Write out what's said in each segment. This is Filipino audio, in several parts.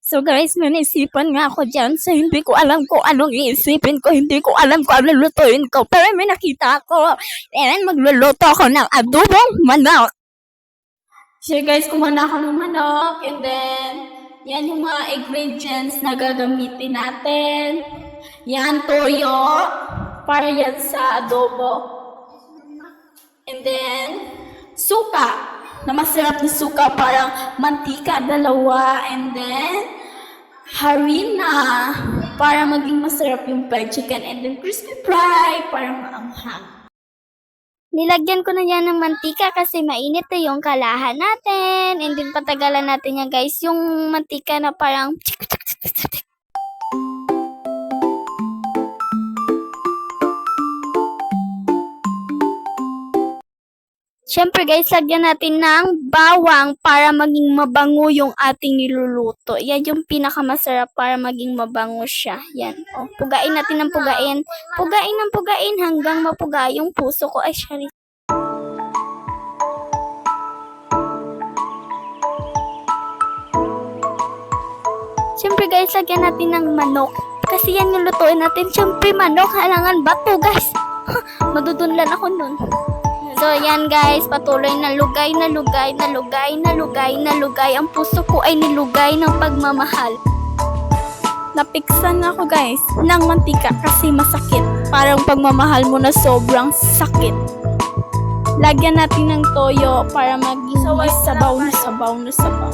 So guys, may naisipan nga ako dyan. So hindi ko alam kung anong iisipin ko. Hindi ko alam kung anong lutuin ko. Pero may nakita ako. And magluluto ako ng adobong manok. So guys, kumana ako ng manok. And then, yan yung mga ingredients na gagamitin natin. Yan, toyo. Para yan sa adobo. And then, suka. Na masarap na suka, parang mantika, 2. And then, harina, para maging masarap yung fried chicken. And then, crispy fry, para maanghang. Nilagyan ko na yan ng mantika kasi mainit na yung kalahan natin. And then, patagalan natin yan guys. Yung mantika na parang Siyempre guys, lagyan natin ng bawang para maging mabango yung ating niluluto. Yan yung pinakamasarap para maging mabango siya. Yan. O, pugain natin ng pugain. Pugain ng pugain hanggang mapuga yung puso ko. Ay, sorry. Siyempre guys, lagyan natin ng manok. Kasi yan yung lutuin natin. Siyempre manok, halangan bato guys. Madudunlan ako nun. So, yan guys, patuloy na lugay. Ang puso ko ay nilugay ng pagmamahal. Napiksan ako guys ng mantika kasi masakit. Parang pagmamahal mo na sobrang sakit. Lagyan natin ng toyo para maging sabaw na sabaw.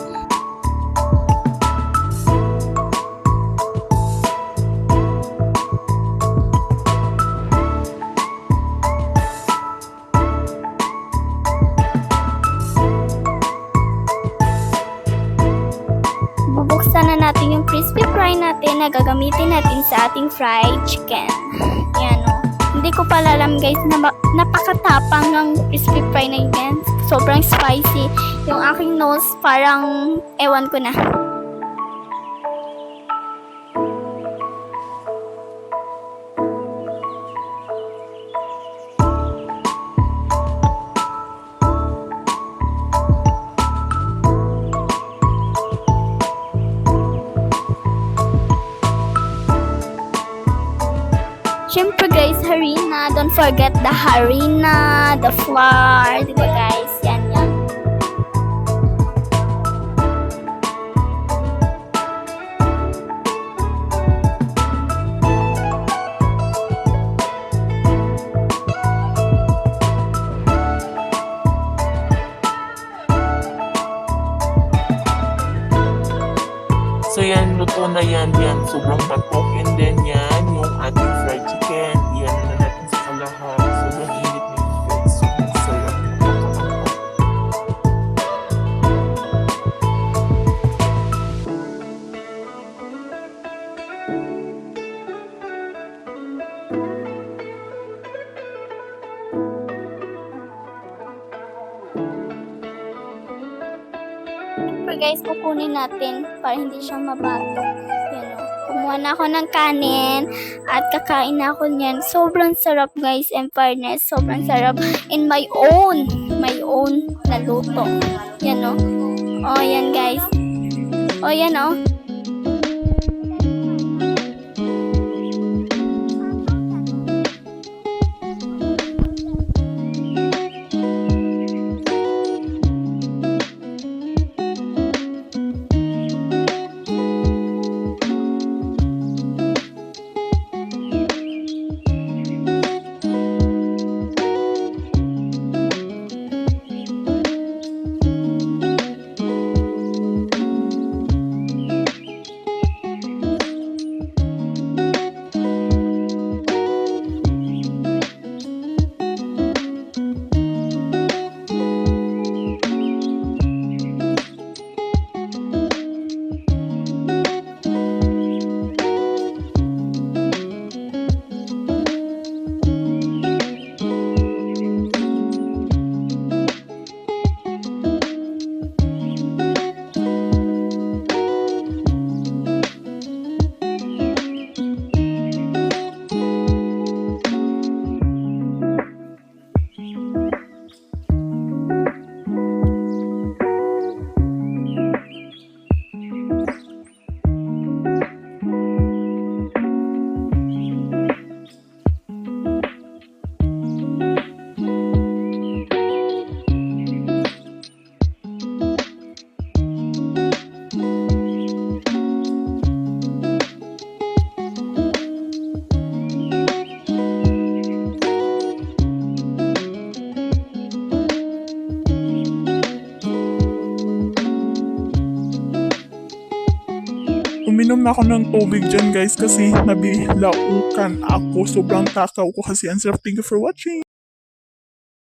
Bubuksan na natin yung crispy fry natin na gagamitin natin sa ating fried chicken. Yan o. Hindi ko pala alam guys na napakatapang ng crispy fry na yan. Sobrang spicy. Yung aking nose parang ewan ko na. Siyempre guys, harina. Don't forget the harina, the flour. Diba guys? Yan. So yan, luto na yan. Sobrang patok. And then yan, yung ating fried chicken. Yan na natin sa kalahan. Sobrang init na yun guys. Sobrang sarap. Siyempre guys, kukunin natin para hindi siya mabatok. Yan o. Kumuha na ako ng kanin at kakain na ako niyan. Sobrang sarap guys, and fairness, sobrang sarap. In my own na luto. Yan o. O, yan guys. O, yan o. Uminom na ako ng tubig dyan guys kasi nabilaukan ako. Sobrang takaw ko kasi ang sarap. Thank you for watching.